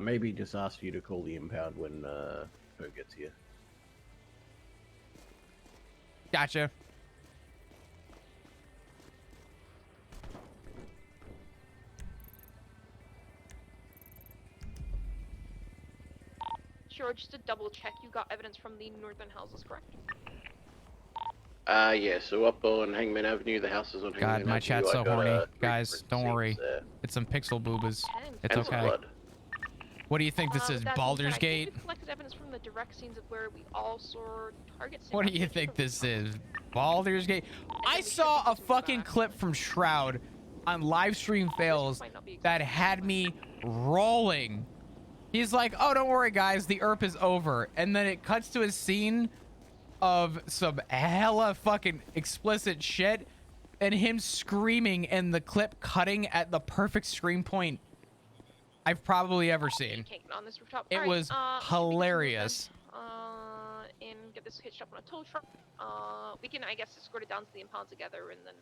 Speaker 12: Maybe just ask you to call the impound when Poe gets here.
Speaker 1: Gotcha.
Speaker 5: Sure, just to double check, you got evidence from the northern houses, correct?
Speaker 6: Yeah, so up on Hangman Avenue, the house is on Hangman
Speaker 1: God,
Speaker 6: Avenue.
Speaker 1: my chat's so
Speaker 6: I got,
Speaker 1: horny. Guys, don't worry.
Speaker 6: there.
Speaker 1: It's some pixel boobas. It's
Speaker 6: And some
Speaker 1: okay.
Speaker 6: blood.
Speaker 1: What do you think this is,
Speaker 5: That being said,
Speaker 1: Baldur's
Speaker 5: I think
Speaker 1: Gate?
Speaker 5: we've collected evidence from the direct scenes of where we all saw targets.
Speaker 1: What do you think this is, Baldur's Gate? I saw a fucking clip from Shroud on live stream fails that had me rolling. He's like, oh, don't worry, guys. The ERP is over. And then it cuts to a scene of some hella fucking explicit shit and him screaming and the clip cutting at the perfect scream point I've probably ever seen.
Speaker 5: Can't get on this rooftop.
Speaker 1: It was hilarious.
Speaker 5: And get this hitched up on a tow truck. We can, I guess, escort it down to the impound together, and then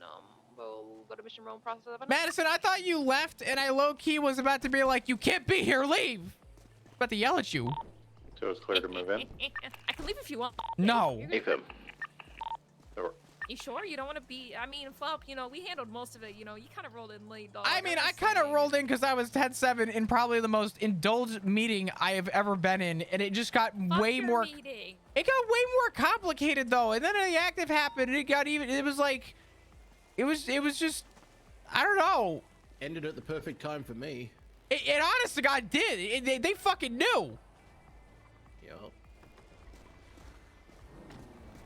Speaker 5: we'll go to Mission Row and process it.
Speaker 1: Madison, I thought you left, and I low-key was about to be like, you can't be here, leave. About to yell at you.
Speaker 6: So it's clear to move in?
Speaker 13: I can leave if you want.
Speaker 1: No.
Speaker 6: AFib.
Speaker 13: You sure? You don't want to be... I mean, Flop, you know, we handled most of it. You know, you kind of rolled in late, dog.
Speaker 1: I mean, I kind of rolled in because I was 10-7 in probably the most indulged meeting I have ever been in, and it just got way more...
Speaker 13: Meeting.
Speaker 1: It got way more complicated, though, and then the active happened, and it got even... It was like... It was just... I don't know.
Speaker 12: Ended at the perfect time for me.
Speaker 1: It honest to God did. They fucking knew.
Speaker 12: Yep.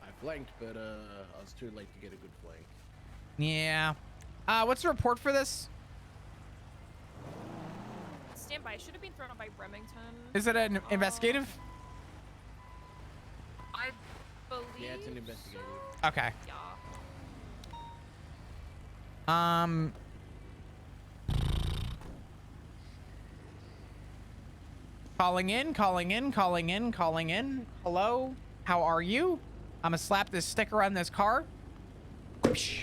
Speaker 12: I flanked, but I was too late to get a good flank.
Speaker 1: Yeah. What's the report for this?
Speaker 13: Stand by. It should have been thrown out by Remington.
Speaker 1: Is it an investigative?
Speaker 13: I believe.
Speaker 12: Yeah, it's an investigative.
Speaker 1: Okay.
Speaker 13: Yeah.
Speaker 1: Calling in. Hello, how are you? I'm gonna slap this sticker on this car.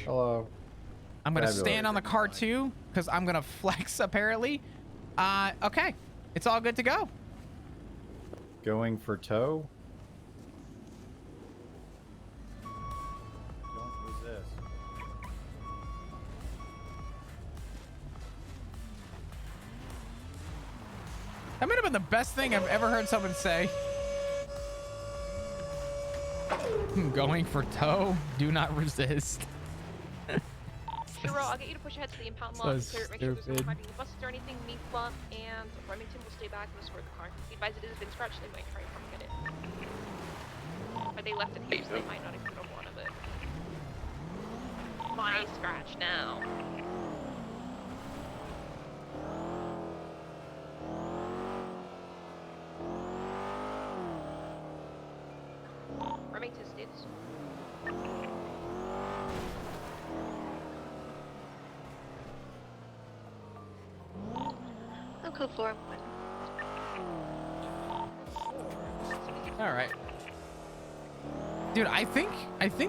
Speaker 14: Hello.
Speaker 1: I'm gonna stand on the car too, because I'm gonna flex apparently. Okay, it's all good to go.
Speaker 14: Going for tow? Don't resist.
Speaker 1: That might have been the best thing I've ever heard someone say. Going for tow, do not resist.
Speaker 5: Hero, I'll get you to push ahead to the impound lot.
Speaker 1: So
Speaker 5: Clear it, make sure there's no
Speaker 1: stupid.
Speaker 5: hiding the buses or anything. Me, Flump, and Remington will stay back and escort the car. Be advised it has been scratched, they might try and come get it. But they left it here, so they might not include a one of it. My scratch now. Remington status.
Speaker 11: I'll go for him.
Speaker 1: All right. Dude, I think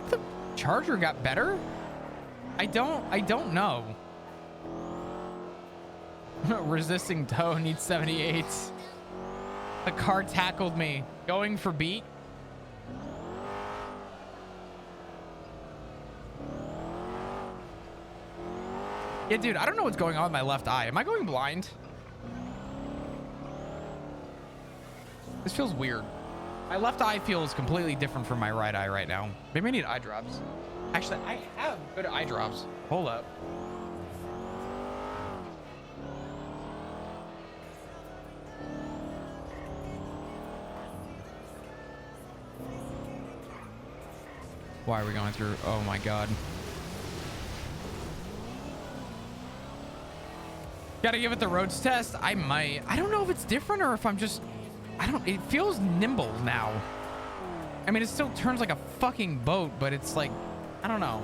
Speaker 1: the Charger got better. I don't know. Resisting tow needs 78. The car tackled me. Going for beat. Yeah, dude, I don't know what's going on with my left eye. Am I going blind? This feels weird. My left eye feels completely different from my right eye right now. Maybe I need eye drops. Actually, I have good eye drops. Hold up. Why are we going through? Oh my God. Gotta give it the roads test. I might. I don't know if it's different or if I'm just... it feels nimble now. I mean, it still turns like a fucking boat, but it's like, I don't know.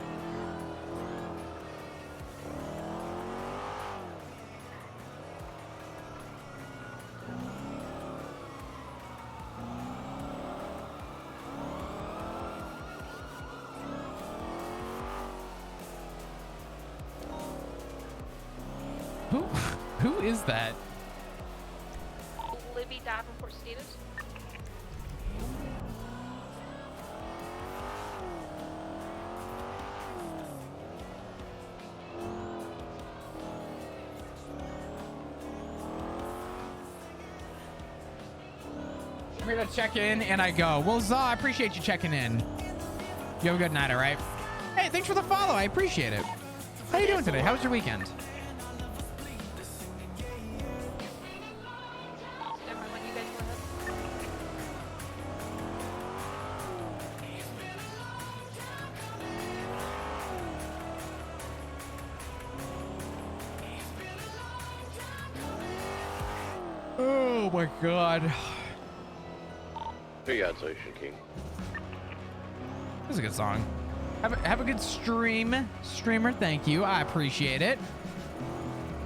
Speaker 1: Who is that?
Speaker 5: Libby Davenport status.
Speaker 1: I'm gonna check in and I go, well, Za, I appreciate you checking in. You have a good night, all right? Hey, thanks for the follow. I appreciate it. How you doing today? How was your weekend? my god.
Speaker 6: Big Ocean King.
Speaker 1: That's a good song. Have a good stream, streamer. Thank you. I appreciate it.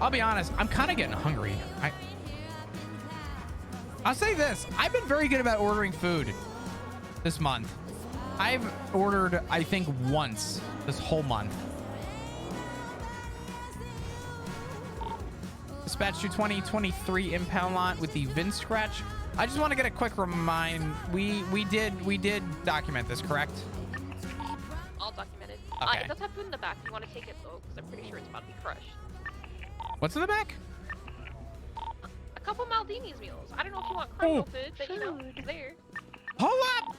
Speaker 1: I'll be honest. I'm kind of getting hungry. I'll say this. I've been very good about ordering food this month. I've ordered, I think, once this whole month. Dispatch to 2023 impound lot with the VIN scratch. I just want to get a quick remind. We did document this, correct?
Speaker 5: All documented.
Speaker 1: Okay.
Speaker 5: It does have food in the back. You want to take it though, because I'm pretty sure it's about to be crushed.
Speaker 1: What's in the back?
Speaker 5: A couple Maldini's meals. I don't know if you want criminal food, but you know, it's there.
Speaker 1: Hold up!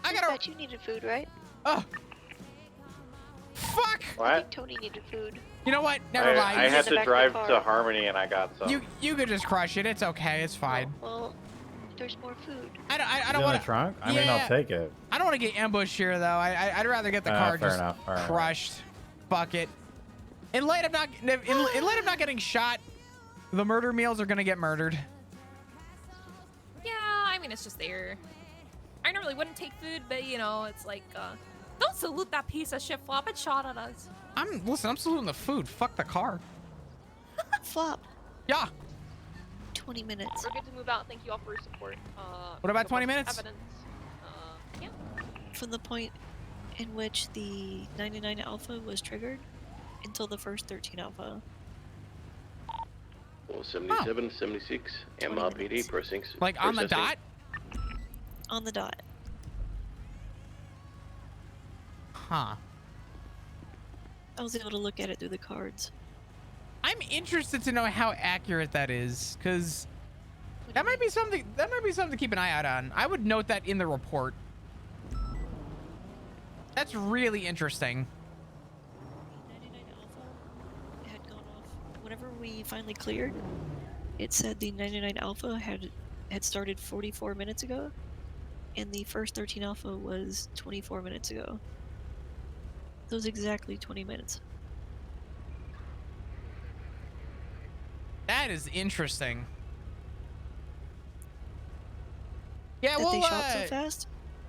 Speaker 1: I gotta.
Speaker 11: Bet you needed food, right?
Speaker 1: Oh. Fuck!
Speaker 11: I think Tony needed food.
Speaker 1: You know what? Never mind.
Speaker 14: I had
Speaker 11: in the
Speaker 14: to
Speaker 11: back of the
Speaker 14: drive
Speaker 11: car.
Speaker 14: to Harmony and I got some.
Speaker 1: You could just crush it. It's okay. It's fine.
Speaker 11: Well, there's more food.
Speaker 1: I
Speaker 14: Is
Speaker 1: don't
Speaker 14: it
Speaker 1: want
Speaker 14: in the trunk? I mean, I'll take it.
Speaker 1: I don't want to get ambushed here though. I'd rather get the car
Speaker 14: fair
Speaker 1: just
Speaker 14: enough, fair enough.
Speaker 1: crushed. Fuck it. In light of not not getting shot, the murder meals are gonna get murdered.
Speaker 13: Yeah, I mean, it's just there. I normally wouldn't take food, but you know, it's like, don't salute that piece of shit flop. It shot at us.
Speaker 1: Listen, I'm saluting the food. Fuck the car.
Speaker 11: Flop.
Speaker 1: Yeah.
Speaker 11: 20 minutes.
Speaker 5: We're good to move out. Thank you all for your support.
Speaker 1: What about
Speaker 5: so
Speaker 1: 20
Speaker 5: much
Speaker 1: minutes?
Speaker 5: Evidence. Yeah.
Speaker 11: From the point in which the 99 alpha was triggered until the first 13 alpha.
Speaker 6: 477, 76, MRPD pressing.
Speaker 1: Like on the dot?
Speaker 11: On the dot.
Speaker 1: Huh.
Speaker 11: I was able to look at it through the cards.
Speaker 1: I'm interested to know how accurate that is, because that might be something to keep an eye out on. I would note that in the report. That's really interesting.
Speaker 11: 99 alpha had gone off. Whenever we finally cleared, it said the 99 alpha had started 44 minutes ago, and the first 13 alpha was 24 minutes ago. So it was exactly 20 minutes.
Speaker 1: That is interesting. Yeah,
Speaker 11: That
Speaker 1: we'll
Speaker 11: they shot so fast?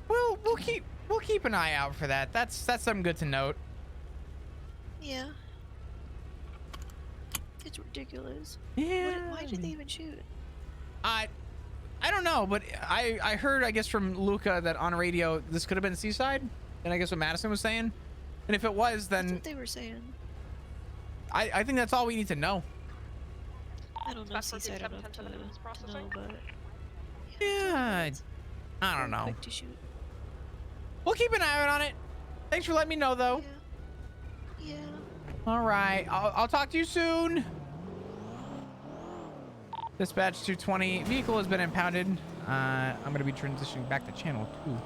Speaker 1: we'll keep an eye out for that. That's something good to note.
Speaker 11: Yeah. It's ridiculous.
Speaker 1: Yeah.
Speaker 11: Why did they even shoot?
Speaker 1: I don't know, but I heard, I guess, from Luca that on radio this could have been Seaside, and I guess what Madison was saying. And if it was, then
Speaker 11: That's what they were saying.
Speaker 1: I think that's all we need to know.
Speaker 11: I don't know Seaside enough to know, but
Speaker 1: Yeah, I don't know.
Speaker 11: quick to shoot.
Speaker 1: We'll keep an eye out on it. Thanks for letting me know, though.
Speaker 11: Yeah.
Speaker 1: All right, I'll talk to you soon. Dispatch 220, vehicle has been impounded. I'm going to be transitioning back to channel 2.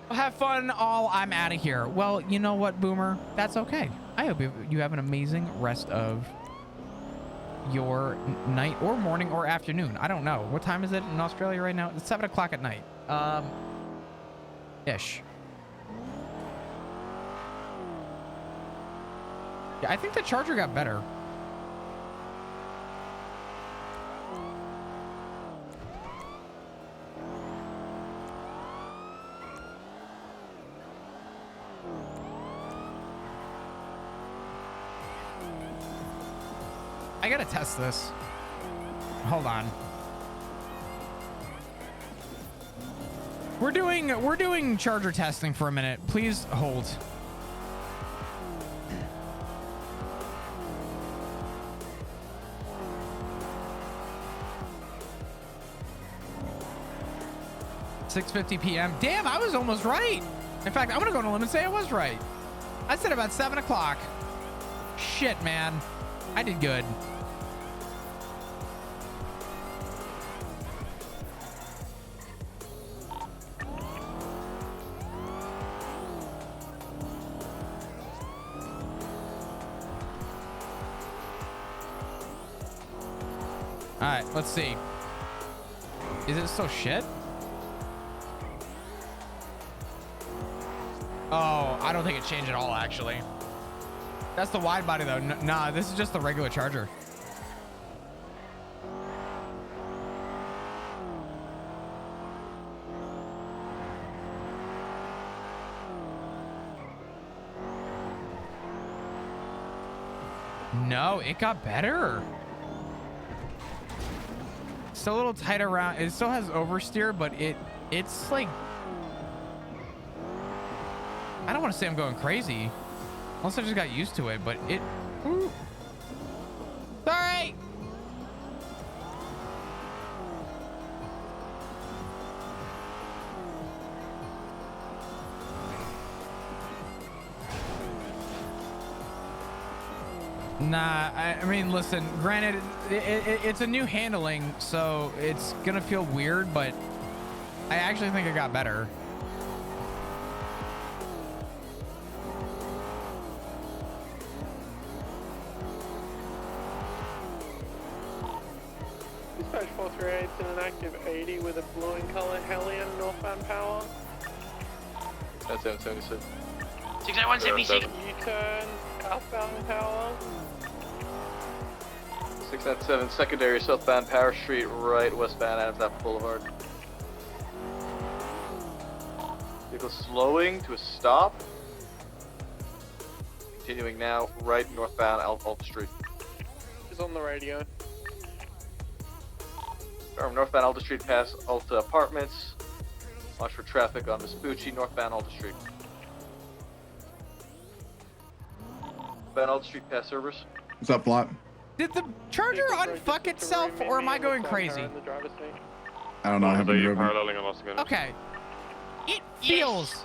Speaker 1: Well, have fun all. I'm out of here. Well, you know what, Boomer? That's okay. I hope you have an amazing rest of your night or morning or afternoon. I don't know. What time is it in Australia right now? It's 7 o'clock at night. Ish. Yeah, I think the charger got better. I gotta test this. Hold on. We're doing charger testing for a minute. Please hold. (6:50 p.m.) Damn, I was almost right. In fact, I'm gonna go on a limb and say I was right. I said about 7 o'clock. Shit, man. I did good. All right, let's see. Is it still shit? Oh, I don't think it changed at all, actually. That's the wide body though. Nah, this is just the regular Charger. No, it got better. Still a little tight around. It still has oversteer, but it's like, I don't want to say I'm going crazy, unless I just got used to it. But it. Ooh. Sorry. Nah, I mean, listen, granted, it's a new handling, so it's gonna feel weird, but I actually think it got better.
Speaker 9: Dispatch 438 in an active 80 with a blue in color Hellion northbound power. That's 776.
Speaker 10: 69176.
Speaker 9: U-turn, southbound power. 697 secondary southbound Power Street, right westbound Adams Boulevard. Vehicle slowing to a stop. Continuing now, right northbound Alta Street. Is on the radio. Northbound Alta Street past Alta Apartments. Watch for traffic on Vespucci, northbound Alta Street. Northbound Alta Street past servers.
Speaker 15: What's up, Flop?
Speaker 1: Did the Charger unfuck itself, or am I going crazy?
Speaker 15: I don't know. I haven't driven.
Speaker 1: Okay. It feels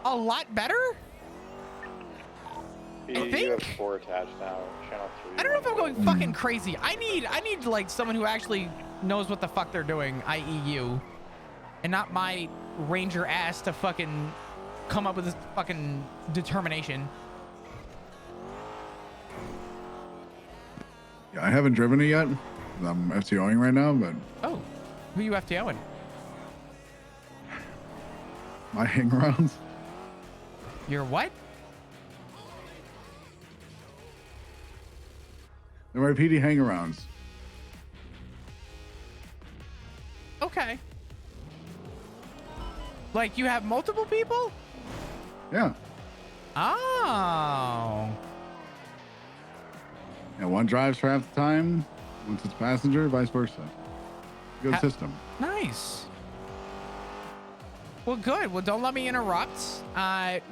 Speaker 1: a lot better. I think.
Speaker 14: You have 4 attached now. Channel 3.
Speaker 1: I don't know if I'm going fucking crazy. I need like someone who actually knows what the fuck they're doing, i.e. you, and not my ranger ass to fucking come up with this fucking determination.
Speaker 15: Yeah, I haven't driven it yet. I'm FTOing right now, but.
Speaker 1: Oh, who you FTOing?
Speaker 15: My hang-arounds.
Speaker 1: Your what?
Speaker 15: They're my PD hang-arounds.
Speaker 1: Okay. Like you have multiple people?
Speaker 15: Yeah.
Speaker 1: Oh.
Speaker 15: And one drives for half the time, once it's passenger, vice versa. Good system.
Speaker 1: Nice. Well, good. Well, don't let me interrupt.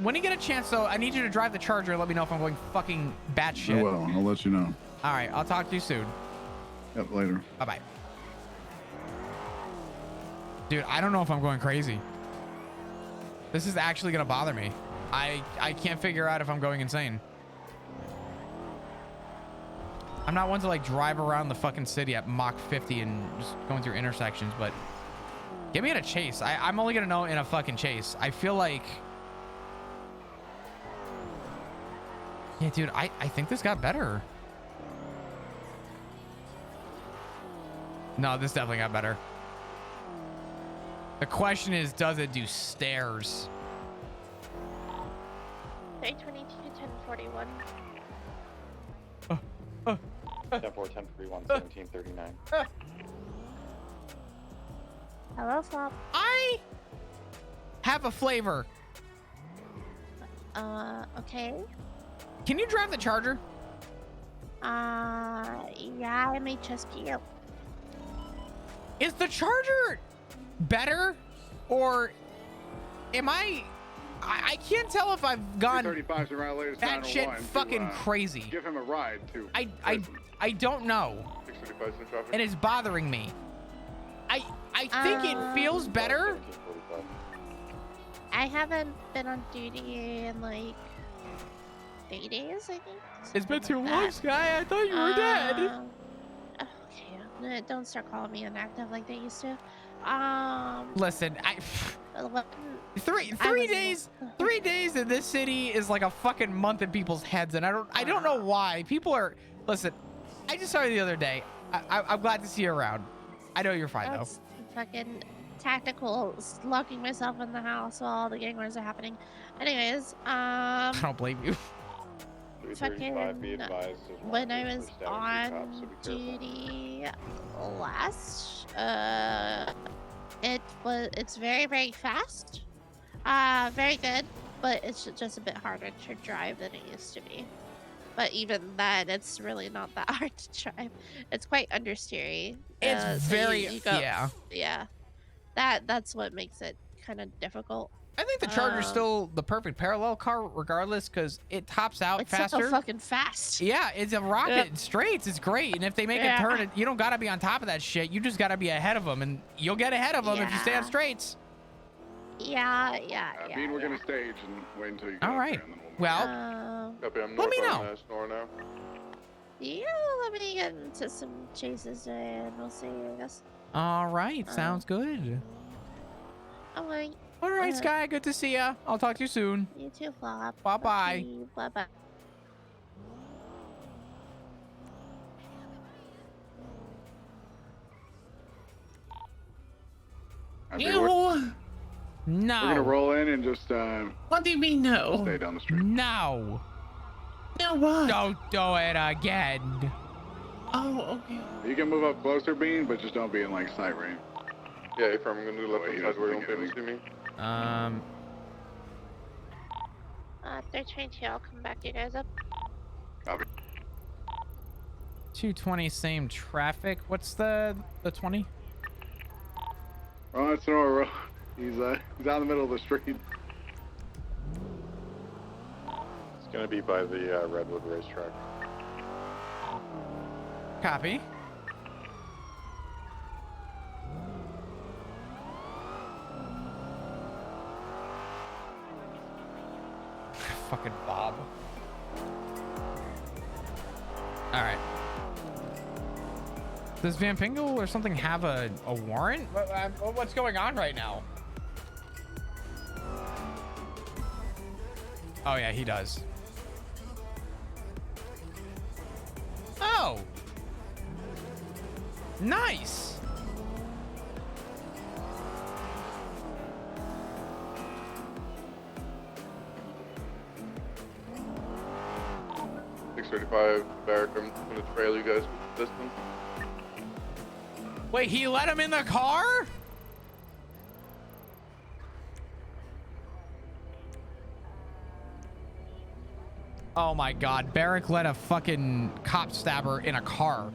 Speaker 1: When you get a chance, though, I need you to drive the Charger. Let me know if I'm going fucking batshit.
Speaker 15: I will. I'll let you know.
Speaker 1: All right. I'll talk to you soon.
Speaker 15: Yep, later.
Speaker 1: Bye-bye. Dude, I don't know if I'm going crazy. This is actually going to bother me. I can't figure out if I'm going insane. I'm not one to like drive around the fucking city at Mach 50 and just going through intersections, but get me in a chase. I'm only gonna know in a fucking chase. I feel like, yeah, dude, I think this got better. No, this definitely got better. The question is, does it do stairs?
Speaker 5: 822 1041.
Speaker 14: 10-4-10-3-1 1739.
Speaker 5: Hello, Flop.
Speaker 1: I have a flavor.
Speaker 5: Okay.
Speaker 1: Can you drive the Charger?
Speaker 5: Yeah, I'm HSP.
Speaker 1: Is the Charger better, or am I can't tell if I've gone that shit fucking crazy.
Speaker 15: Give him a ride too.
Speaker 1: I don't know, and it's bothering me. I think it feels better.
Speaker 5: I haven't been on duty in like 3 days, I think.
Speaker 1: It's been too long, Sky. I thought you were dead.
Speaker 5: Okay, don't start calling me inactive like they used to.
Speaker 1: Listen, three days in this city is like a fucking month in people's heads, and I don't know why people are. Listen, I just saw you the other day. I'm glad to see you around. I know you're fine though.
Speaker 5: Fucking tactical, locking myself in the house while all the gang wars are happening. Anyways,
Speaker 1: I don't blame you.
Speaker 14: 335, be advised. there's one
Speaker 16: when I
Speaker 14: vehicle
Speaker 16: was
Speaker 14: stabbing two
Speaker 16: on
Speaker 14: cops, so be careful.
Speaker 16: duty last, it's very fast, very good, but it's just a bit harder to drive than it used to be. But even then, it's really not that hard to drive. It's quite understeery.
Speaker 1: It's
Speaker 16: so
Speaker 1: very
Speaker 16: you go,
Speaker 1: yeah.
Speaker 16: yeah. That's what makes it kind of difficult.
Speaker 1: I think the Charger's still the perfect parallel car, regardless, because it tops out
Speaker 16: It's
Speaker 1: faster.
Speaker 16: so fucking fast.
Speaker 1: Yeah, it's a rocket
Speaker 16: Yep.
Speaker 1: straights. It's great, and if they make a
Speaker 16: Yeah.
Speaker 1: turn, you don't gotta be on top of that shit. You just gotta be ahead of them, and you'll get ahead of them if you stay on
Speaker 16: Yeah.
Speaker 1: straights.
Speaker 16: Yeah.
Speaker 15: Bean, we're gonna stage and wait until you get
Speaker 1: All
Speaker 15: up
Speaker 1: right.
Speaker 15: there, and then
Speaker 1: Well,
Speaker 14: Copy, I'm
Speaker 1: let me
Speaker 14: north on,
Speaker 1: know.
Speaker 14: Snore now.
Speaker 16: Yeah, let me get into some chases and we'll see, I guess.
Speaker 1: All right, sounds good.
Speaker 16: Alright.
Speaker 1: All right, Sky, good to see ya. I'll talk to you soon.
Speaker 16: You too, Flop.
Speaker 1: Bye-bye.
Speaker 16: Bye-bye.
Speaker 15: We're
Speaker 1: No.
Speaker 15: gonna roll in and just
Speaker 10: What do you mean no?
Speaker 15: stay down the street.
Speaker 1: No.
Speaker 10: No what?
Speaker 1: Don't do it again.
Speaker 10: Oh, okay.
Speaker 15: You can move up closer, Bean, but just don't be in like sight range.
Speaker 14: Yeah, if I'm gonna do left
Speaker 15: Wait, he
Speaker 14: hand side where you
Speaker 15: doesn't
Speaker 14: won't be able to see me.
Speaker 16: 322, I'll come back to you guys up.
Speaker 15: Copy.
Speaker 1: 220, same traffic. What's the 20?
Speaker 15: Oh, it's Sonora Road. He's out in the middle of the street.
Speaker 14: It's gonna be by the Redwood racetrack.
Speaker 1: Copy. Fucking Bob. All right. Does Vampingo or something have a warrant? What's going on right now? Oh yeah, he does. Oh. Nice.
Speaker 14: Barrack, I'm gonna trail you guys with the distance.
Speaker 1: Wait, he let him in the car? Oh my god, Barrack let a fucking cop stabber in a car.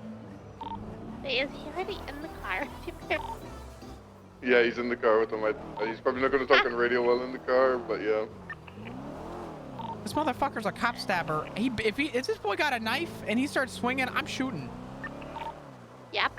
Speaker 16: Wait, is he already in the car?
Speaker 14: Yeah, he's in the car with him. He's probably not gonna talk on radio while in the car, but yeah.
Speaker 1: This motherfucker's a cop stabber. If this boy got a knife and he starts swinging, I'm shooting.
Speaker 16: Yep.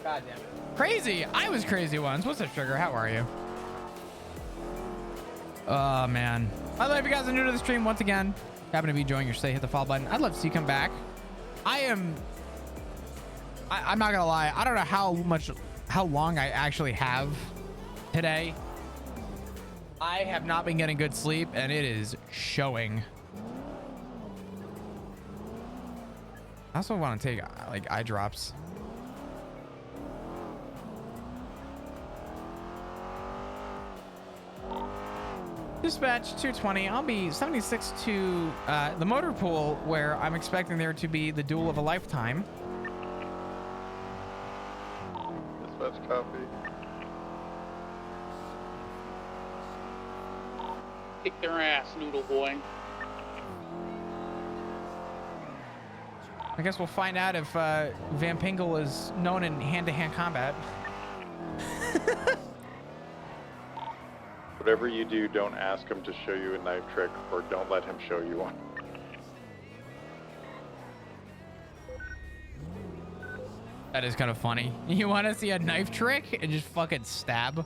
Speaker 1: God damn it. Crazy. I was crazy once. What's up, Sugar? How are you? Oh, man. By the way, if you guys are new to the stream, once again, happen to be enjoying your stay, hit the follow button. I'd love to see you come back. I'm not gonna lie. I don't know how long I actually have today. I have not been getting good sleep, and it is showing. I also want to take like eye drops. Dispatch 220. I'll be 76 to the motor pool, where I'm expecting there to be the duel of a lifetime.
Speaker 14: Dispatch copy.
Speaker 9: Kick their ass, Noodle Boy.
Speaker 1: I guess we'll find out if Vampingle is known in hand-to-hand combat.
Speaker 14: Whatever you do, don't ask him to show you a knife trick, or don't let him show you one.
Speaker 1: That is kind of funny. You want to see a knife trick and just fucking stab?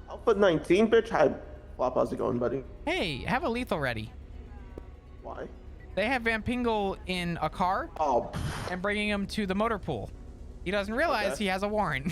Speaker 17: Alpha 19, bitch. Hi, Flop. How's it going, buddy?
Speaker 1: Hey, have a lethal ready.
Speaker 17: Why?
Speaker 1: They have Vampingle in a car
Speaker 17: and
Speaker 1: bringing him to the motor pool. He doesn't realize he has a warrant.